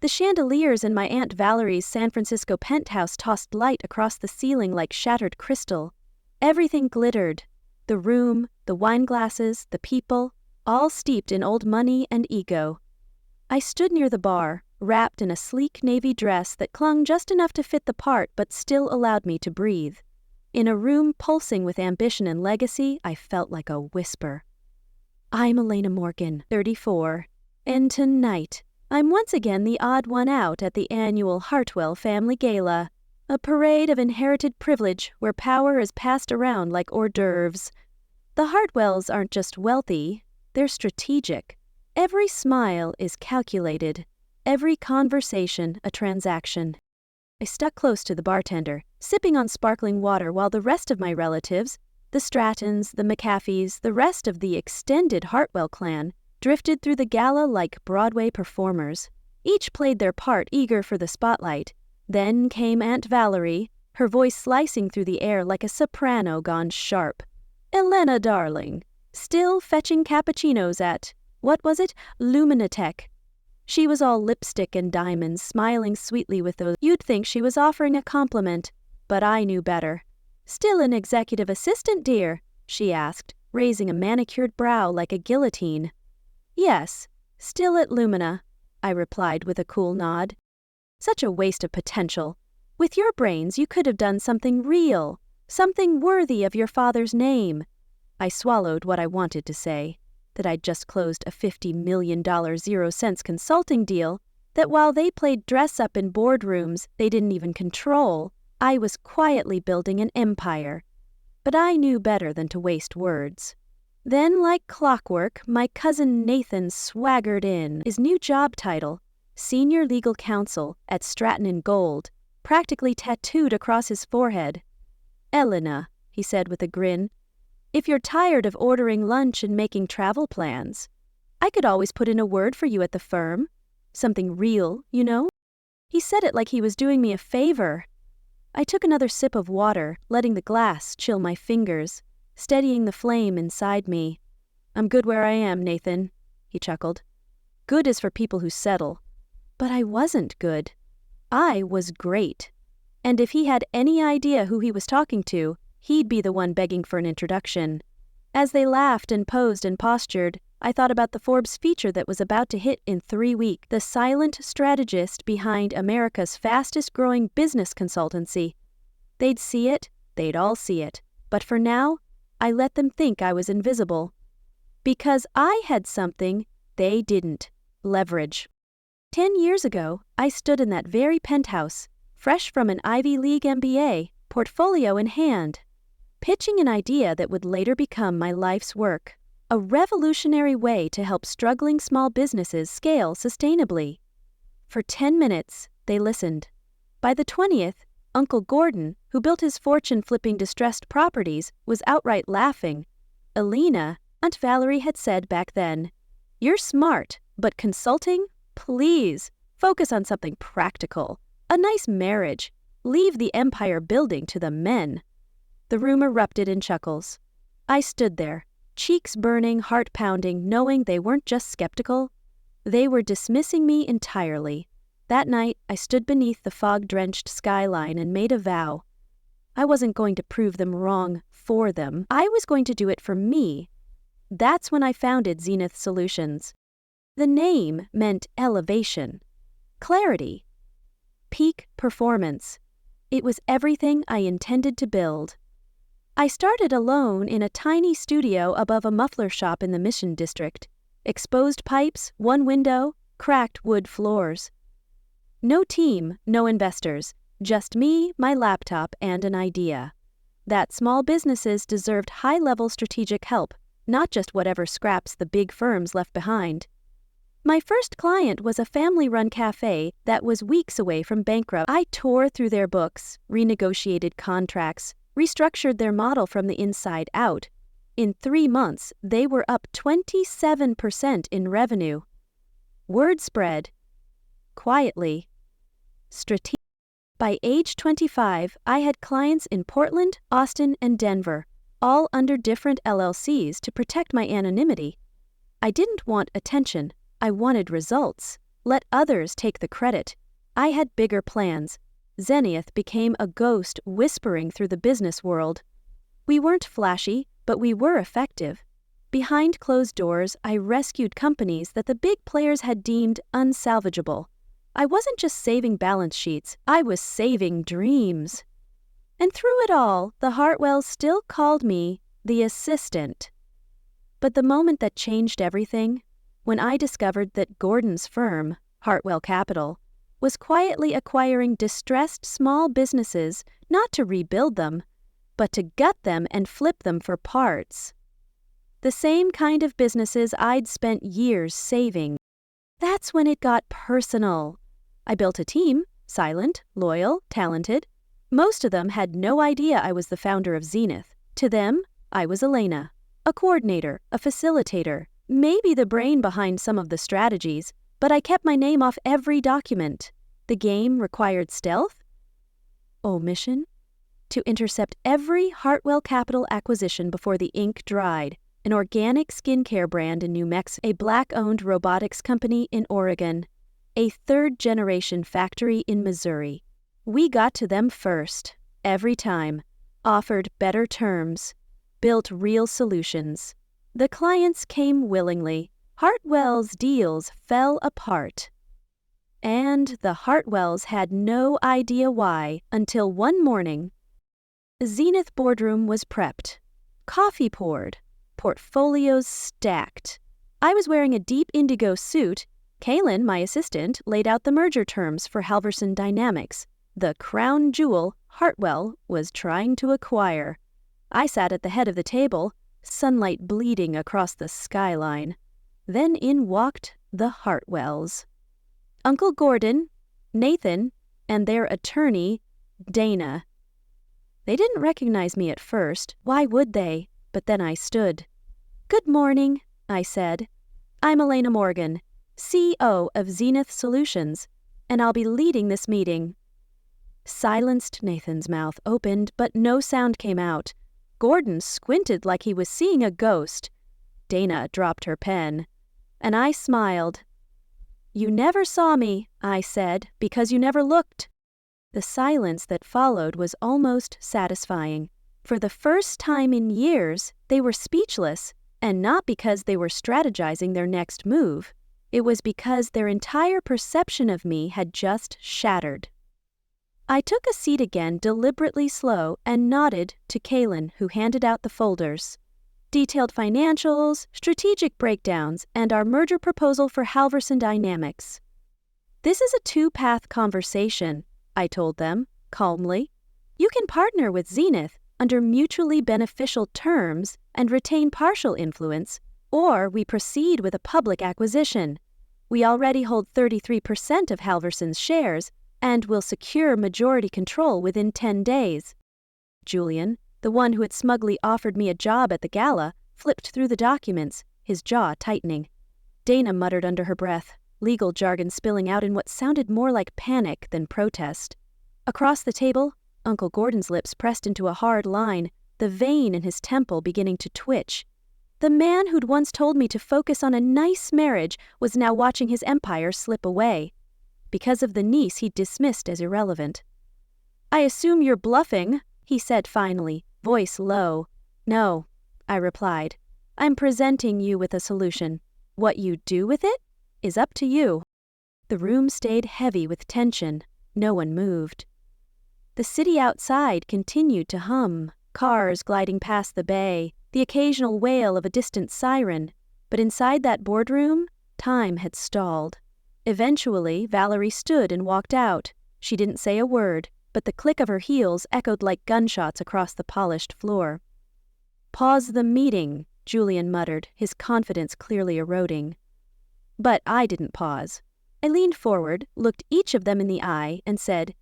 The chandeliers in my Aunt Valerie's San Francisco penthouse tossed light across the ceiling like shattered crystal. Everything glittered. The room, the wine glasses, the people, all steeped in old money and ego. I stood near the bar, wrapped in a sleek navy dress that clung just enough to fit the part but still allowed me to breathe. In a room pulsing with ambition and legacy, I felt like a whisper. I'm Elena Morgan, 34, and tonight, I'm once again the odd one out at the annual Hartwell Family Gala, a parade of inherited privilege where power is passed around like hors d'oeuvres. The Hartwells aren't just wealthy, they're strategic. Every smile is calculated, every conversation a transaction. I stuck close to the bartender, sipping on sparkling water while the rest of my relatives, the Strattons, the McAfees, the rest of the extended Hartwell clan, drifted through the gala like Broadway performers. Each played their part, eager for the spotlight. Then came Aunt Valerie, her voice slicing through the air like a soprano gone sharp. Elena, darling, still fetching cappuccinos at, what was it, Luminatech. She was all lipstick and diamonds, smiling sweetly with those. You'd think she was offering a compliment, but I knew better. Still an executive assistant, dear? She asked, raising a manicured brow like a guillotine. Yes, still at Lumina, I replied with a cool nod. Such a waste of potential. With your brains, you could have done something real, something worthy of your father's name. I swallowed what I wanted to say, that I'd just closed a $50 million 0-cents consulting deal, that while they played dress-up in boardrooms they didn't even control, I was quietly building an empire. But I knew better than to waste words. Then, like clockwork, my cousin Nathan swaggered in. His new job title, Senior Legal Counsel at Stratton & Gold, practically tattooed across his forehead. Elena, he said with a grin, if you're tired of ordering lunch and making travel plans, I could always put in a word for you at the firm. Something real, you know? He said it like he was doing me a favor. I took another sip of water, letting the glass chill my fingers, steadying the flame inside me. I'm good where I am, Nathan, he chuckled. Good is for people who settle. But I wasn't good. I was great. And if he had any idea who he was talking to, he'd be the one begging for an introduction. As they laughed and posed and postured, I thought about the Forbes feature that was about to hit in 3 weeks, the silent strategist behind America's fastest-growing business consultancy. They'd see it, they'd all see it. But for now, I let them think I was invisible. Because I had something they didn't. Leverage. 10 years ago, I stood in that very penthouse, fresh from an Ivy League MBA, portfolio in hand, pitching an idea that would later become my life's work, a revolutionary way to help struggling small businesses scale sustainably. For 10 minutes, they listened. By the 20th, Uncle Gordon, who built his fortune flipping distressed properties, was outright laughing. Elena, Aunt Valerie had said back then, "You're smart, but consulting? Please, focus on something practical. A nice marriage. Leave the empire building to the men." The room erupted in chuckles. I stood there, cheeks burning, heart pounding, knowing they weren't just skeptical. They were dismissing me entirely. That night, I stood beneath the fog-drenched skyline and made a vow. I wasn't going to prove them wrong for them. I was going to do it for me. That's when I founded Zenith Solutions. The name meant elevation, clarity, peak performance. It was everything I intended to build. I started alone in a tiny studio above a muffler shop in the Mission District. Exposed pipes, one window, cracked wood floors. No team, no investors, just me, my laptop, and an idea. That small businesses deserved high-level strategic help, not just whatever scraps the big firms left behind. My first client was a family-run cafe that was weeks away from bankrupt. I tore through their books, renegotiated contracts, restructured their model from the inside out. In 3 months, they were up 27% in revenue. Word spread. Quietly. By age 25, I had clients in Portland, Austin, and Denver, all under different LLCs to protect my anonymity. I didn't want attention. I wanted results. let others take the credit. I had bigger plans. Zenith became a ghost whispering through the business world. We weren't flashy, but we were effective. Behind closed doors, I rescued companies that the big players had deemed unsalvageable. I wasn't just saving balance sheets, I was saving dreams. And through it all, the Hartwells still called me the assistant. But the moment that changed everything, when I discovered that Gordon's firm, Hartwell Capital, was quietly acquiring distressed small businesses not to rebuild them, but to gut them and flip them for parts. The same kind of businesses I'd spent years saving. That's when it got personal. I built a team, silent, loyal, talented. Most of them had no idea I was the founder of Zenith. To them, I was Elena, a coordinator, a facilitator, maybe the brain behind some of the strategies, but I kept my name off every document. The game required stealth, omission, to intercept every Hartwell Capital acquisition before the ink dried, an organic skincare brand in New Mexico, a Black-owned robotics company in Oregon, a third-generation factory in Missouri. We got to them first, every time, offered better terms, built real solutions. The clients came willingly. Hartwell's deals fell apart. And the Hartwells had no idea why until one morning. The Zenith boardroom was prepped, coffee poured, portfolios stacked. I was wearing a deep indigo suit. Kaylin, my assistant, laid out the merger terms for Halverson Dynamics, the crown jewel Hartwell was trying to acquire. I sat at the head of the table, sunlight bleeding across the skyline. Then in walked the Hartwells. Uncle Gordon, Nathan, and their attorney, Dana. They didn't recognize me at first. Why would they? But then I stood. "Good morning," I said. "I'm Elena Morgan, CEO of Zenith Solutions, and I'll be leading this meeting." Silenced, Nathan's mouth opened, but no sound came out. Gordon squinted like he was seeing a ghost. Dana dropped her pen, and I smiled. "You never saw me," I said, "because you never looked." The silence that followed was almost satisfying. For the first time in years, they were speechless, and not because they were strategizing their next move. It was because their entire perception of me had just shattered. I took a seat again, deliberately slow, and nodded to Kaylin, who handed out the folders. Detailed financials, strategic breakdowns, and our merger proposal for Halverson Dynamics. "This is a two-path conversation," I told them, calmly. "You can partner with Zenith under mutually beneficial terms and retain partial influence, or we proceed with a public acquisition. We already hold 33% of Halverson's shares and will secure majority control within 10 days. Julian, the one who had smugly offered me a job at the gala, flipped through the documents, his jaw tightening. Dana muttered under her breath, legal jargon spilling out in what sounded more like panic than protest. Across the table, Uncle Gordon's lips pressed into a hard line, the vein in his temple beginning to twitch. The man who'd once told me to focus on a nice marriage was now watching his empire slip away, because of the niece he'd dismissed as irrelevant. "I assume you're bluffing," he said finally, voice low. "No," I replied. "I'm presenting you with a solution. What you do with it is up to you." The room stayed heavy with tension. No one moved. The city outside continued to hum, cars gliding past the bay, the occasional wail of a distant siren, but inside that boardroom, time had stalled. Eventually, Valerie stood and walked out. She didn't say a word, but the click of her heels echoed like gunshots across the polished floor. "Pause the meeting," Julian muttered, his confidence clearly eroding. But I didn't pause. I leaned forward, looked each of them in the eye, and said,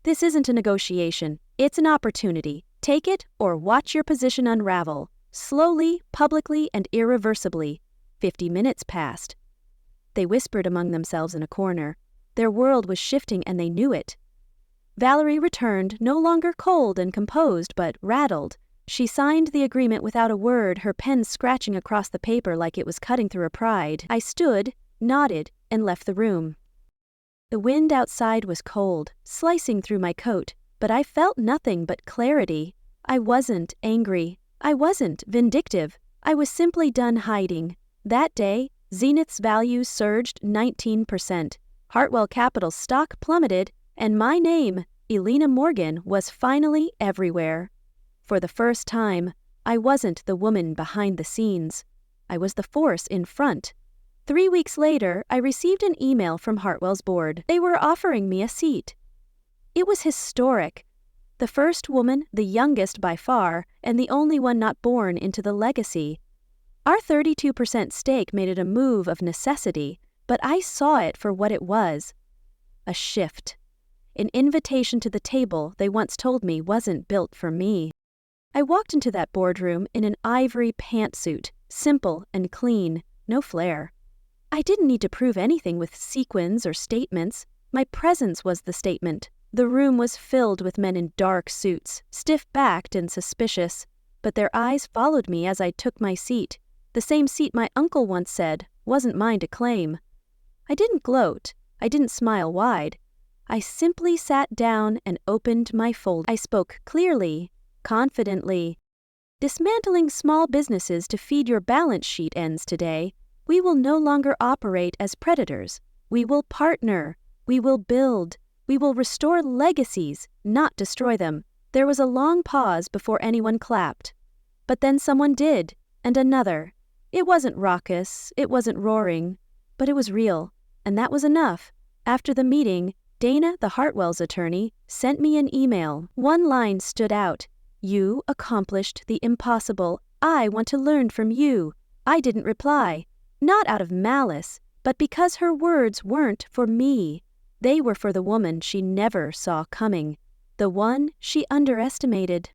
"This isn't a negotiation. It's an opportunity. Take it or watch your position unravel. Slowly, publicly, and irreversibly." 50 minutes passed. They whispered among themselves in a corner. Their world was shifting and they knew it. Valerie returned, no longer cold and composed, but rattled. She signed the agreement without a word, her pen scratching across the paper like it was cutting through her pride. I stood, nodded, and left the room. The wind outside was cold, slicing through my coat, but I felt nothing but clarity. I wasn't angry. I wasn't vindictive. I was simply done hiding. That day, Zenith's values surged 19%. Hartwell Capital's stock plummeted, and my name, Elena Morgan, was finally everywhere. For the first time, I wasn't the woman behind the scenes. I was the force in front. 3 weeks later, I received an email from Hartwell's board. They were offering me a seat. It was historic. The first woman, the youngest by far, and the only one not born into the legacy. Our 32% stake made it a move of necessity, but I saw it for what it was. A shift. An invitation to the table they once told me wasn't built for me. I walked into that boardroom in an ivory pantsuit, simple and clean, no flair. I didn't need to prove anything with sequins or statements. My presence was the statement. The room was filled with men in dark suits, stiff-backed and suspicious, but their eyes followed me as I took my seat, the same seat my uncle once said wasn't mine to claim. I didn't gloat. I didn't smile wide. I simply sat down and opened my folder. I spoke clearly, confidently. Dismantling small businesses to feed your balance sheet ends today. We will no longer operate as predators. We will partner. We will build. We will restore legacies, not destroy them. There was a long pause before anyone clapped. But then someone did, and another. It wasn't raucous, it wasn't roaring, but it was real, and that was enough. After the meeting, Dana, the Hartwell's attorney, sent me an email. One line stood out. You accomplished the impossible. I want to learn from you. I didn't reply. Not out of malice, but because her words weren't for me. They were for the woman she never saw coming, the one she underestimated.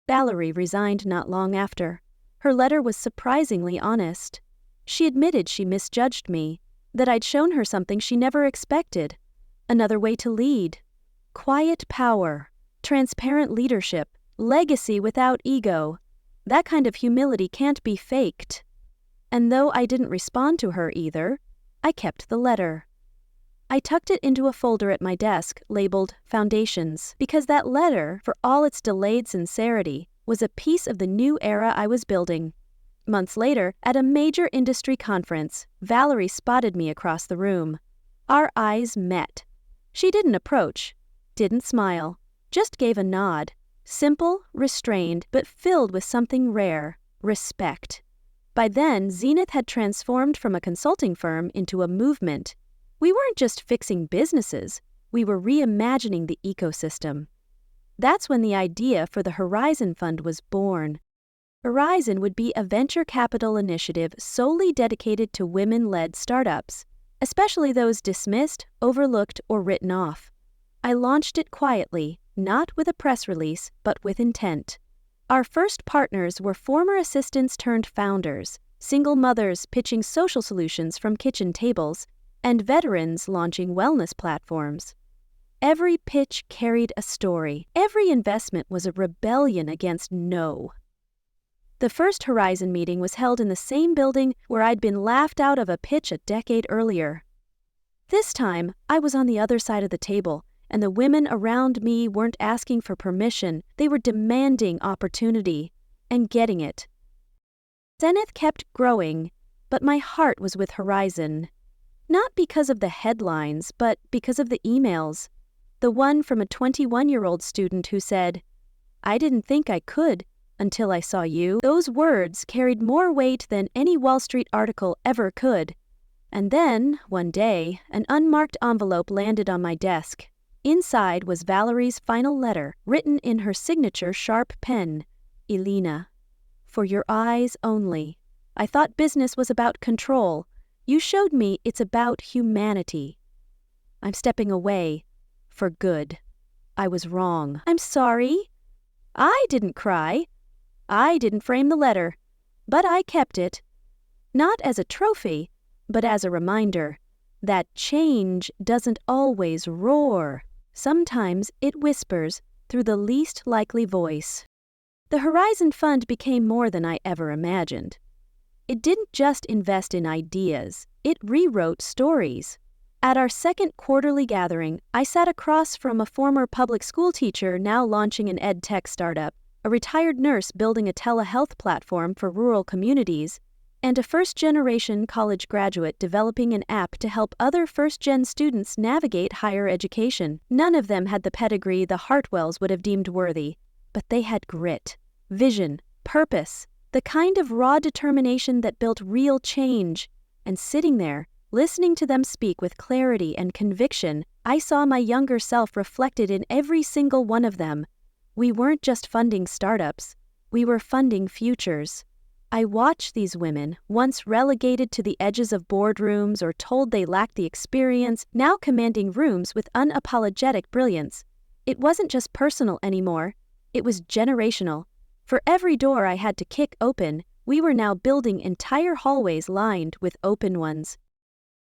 Valerie resigned not long after. Her letter was surprisingly honest. She admitted she misjudged me, that I'd shown her something she never expected. Another way to lead. Quiet power, transparent leadership, legacy without ego. That kind of humility can't be faked. And though I didn't respond to her either, I kept the letter. I tucked it into a folder at my desk labeled Foundations, because that letter, for all its delayed sincerity, was a piece of the new era I was building. Months later, at a major industry conference, Valerie spotted me across the room. Our eyes met. She didn't approach, didn't smile, just gave a nod. Simple, restrained, but filled with something rare, respect. By then, Zenith had transformed from a consulting firm into a movement. We weren't just fixing businesses, we were reimagining the ecosystem. That's when the idea for the Horizon Fund was born. Horizon would be a venture capital initiative solely dedicated to women-led startups, especially those dismissed, overlooked, or written off. I launched it quietly, not with a press release, but with intent. Our first partners were former assistants turned founders, single mothers pitching social solutions from kitchen tables, and veterans launching wellness platforms. Every pitch carried a story. Every investment was a rebellion against no. The first Horizon meeting was held in the same building where I'd been laughed out of a pitch a decade earlier. This time, I was on the other side of the table, and the women around me weren't asking for permission, they were demanding opportunity, and getting it. Zenith kept growing, but my heart was with Horizon. Not because of the headlines, but because of the emails. The one from a 21-year-old student who said, "I didn't think I could until I saw you." Those words carried more weight than any Wall Street article ever could. And then, one day, an unmarked envelope landed on my desk. Inside was Valerie's final letter, written in her signature sharp pen. Elena, for your eyes only. I thought business was about control. You showed me it's about humanity. I'm stepping away. For good. I was wrong. I'm sorry. I didn't cry. I didn't frame the letter. But I kept it. Not as a trophy, but as a reminder that change doesn't always roar. Sometimes it whispers through the least likely voice. The Horizon Fund became more than I ever imagined. It didn't just invest in ideas, it rewrote stories. At our second quarterly gathering, I sat across from a former public school teacher now launching an ed tech startup, a retired nurse building a telehealth platform for rural communities, and a first-generation college graduate developing an app to help other first-gen students navigate higher education. None of them had the pedigree the Hartwells would have deemed worthy, but they had grit, vision, purpose, the kind of raw determination that built real change. And sitting there, listening to them speak with clarity and conviction, I saw my younger self reflected in every single one of them. We weren't just funding startups, we were funding futures. I watched these women, once relegated to the edges of boardrooms or told they lacked the experience, now commanding rooms with unapologetic brilliance. It wasn't just personal anymore, it was generational. For every door I had to kick open, we were now building entire hallways lined with open ones.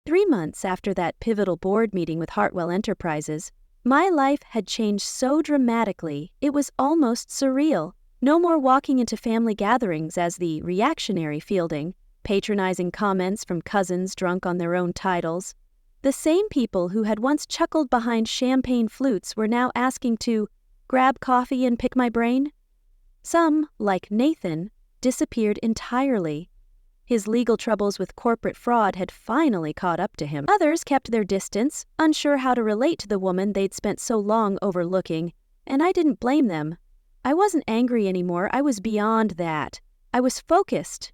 3 months after that pivotal board meeting with Hartwell Enterprises, my life had changed so dramatically it was almost surreal. No more walking into family gatherings as the reactionary fielding, patronizing comments from cousins drunk on their own titles. The same people who had once chuckled behind champagne flutes were now asking to grab coffee and pick my brain. Some, like Nathan, disappeared entirely. His legal troubles with corporate fraud had finally caught up to him. Others kept their distance, unsure how to relate to the woman they'd spent so long overlooking, and I didn't blame them. I wasn't angry anymore, I was beyond that. I was focused.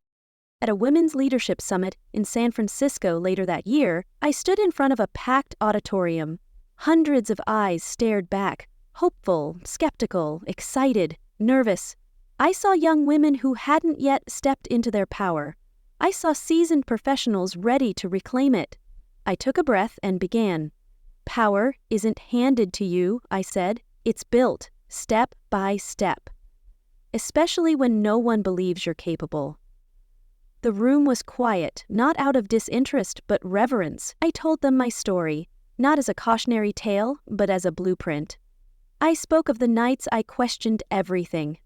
At a women's leadership summit in San Francisco later that year, I stood in front of a packed auditorium. Hundreds of eyes stared back, hopeful, skeptical, excited, nervous. I saw young women who hadn't yet stepped into their power. I saw seasoned professionals ready to reclaim it. I took a breath and began. Power isn't handed to you, I said. It's built, step by step. Especially when no one believes you're capable. The room was quiet, not out of disinterest but reverence. I told them my story, not as a cautionary tale, but as a blueprint. I spoke of the nights I questioned everything,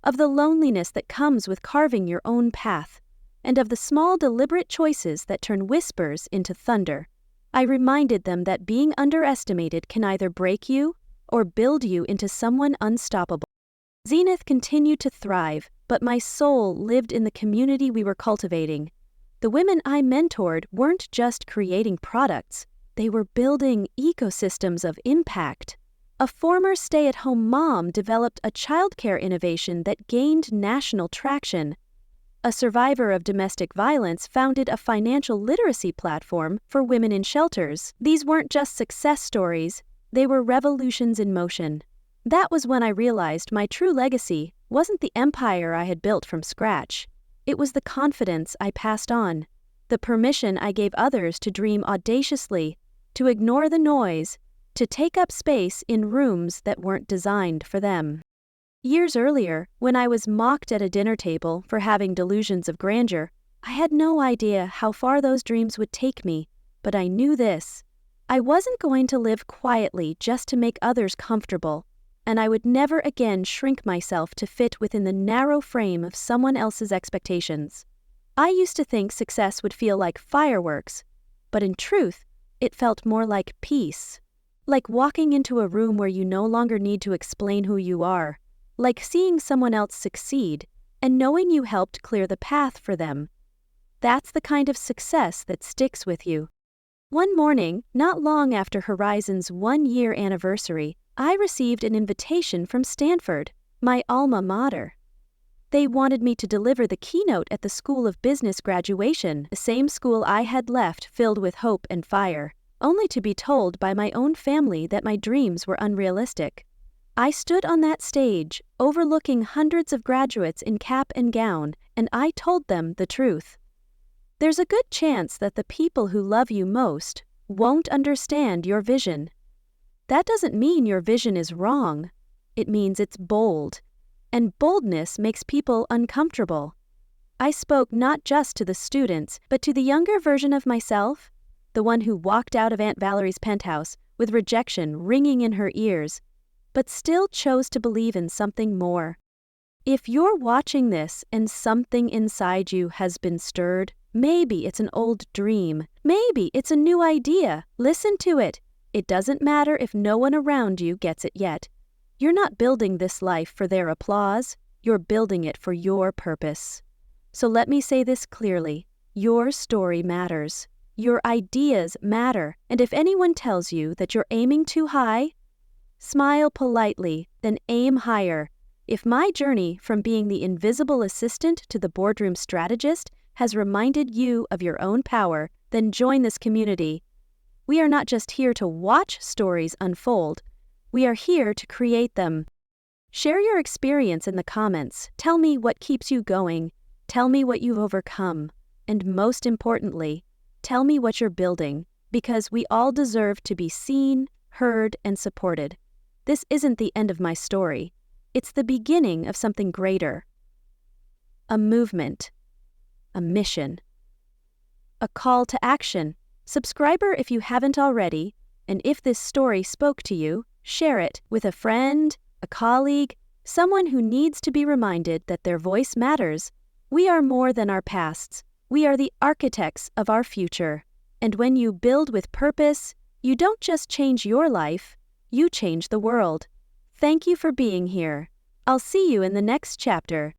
of the loneliness that comes with carving your own path, and of the small deliberate choices that turn whispers into thunder. I reminded them that being underestimated can either break you or build you into someone unstoppable. Zenith continued to thrive, but my soul lived in the community we were cultivating. The women I mentored weren't just creating products, they were building ecosystems of impact. A former stay-at-home mom developed a childcare innovation that gained national traction. A survivor of domestic violence founded a financial literacy platform for women in shelters. These weren't just success stories, they were revolutions in motion. That was when I realized my true legacy wasn't the empire I had built from scratch. It was the confidence I passed on, the permission I gave others to dream audaciously, to ignore the noise, to take up space in rooms that weren't designed for them. Years earlier, when I was mocked at a dinner table for having delusions of grandeur, I had no idea how far those dreams would take me, but I knew this. I wasn't going to live quietly just to make others comfortable, and I would never again shrink myself to fit within the narrow frame of someone else's expectations. I used to think success would feel like fireworks, but in truth, it felt more like peace. Like walking into a room where you no longer need to explain who you are. Like seeing someone else succeed and knowing you helped clear the path for them. That's the kind of success that sticks with you. One morning, not long after Horizon's 1-year anniversary, I received an invitation from Stanford, my alma mater. They wanted me to deliver the keynote at the School of Business graduation, the same school I had left filled with hope and fire, only to be told by my own family that my dreams were unrealistic. I stood on that stage, overlooking hundreds of graduates in cap and gown, and I told them the truth. There's a good chance that the people who love you most won't understand your vision. That doesn't mean your vision is wrong. It means it's bold, and boldness makes people uncomfortable. I spoke not just to the students, but to the younger version of myself, the one who walked out of Aunt Valerie's penthouse with rejection ringing in her ears, but still chose to believe in something more. If you're watching this and something inside you has been stirred, maybe it's an old dream, maybe it's a new idea, listen to it. It doesn't matter if no one around you gets it yet. You're not building this life for their applause, you're building it for your purpose. So let me say this clearly, your story matters. Your ideas matter, and if anyone tells you that you're aiming too high, smile politely, then aim higher. If my journey from being the invisible assistant to the boardroom strategist has reminded you of your own power, then join this community. We are not just here to watch stories unfold, we are here to create them. Share your experience in the comments. Tell me what keeps you going. Tell me what you've overcome. And most importantly, tell me what you're building, because we all deserve to be seen, heard, and supported. This isn't the end of my story. It's the beginning of something greater. A movement. A mission. A call to action. Subscriber if you haven't already, and if this story spoke to you, share it with a friend, a colleague, someone who needs to be reminded that their voice matters. We are more than our pasts. We are the architects of our future. And when you build with purpose, you don't just change your life, you change the world. Thank you for being here. I'll see you in the next chapter.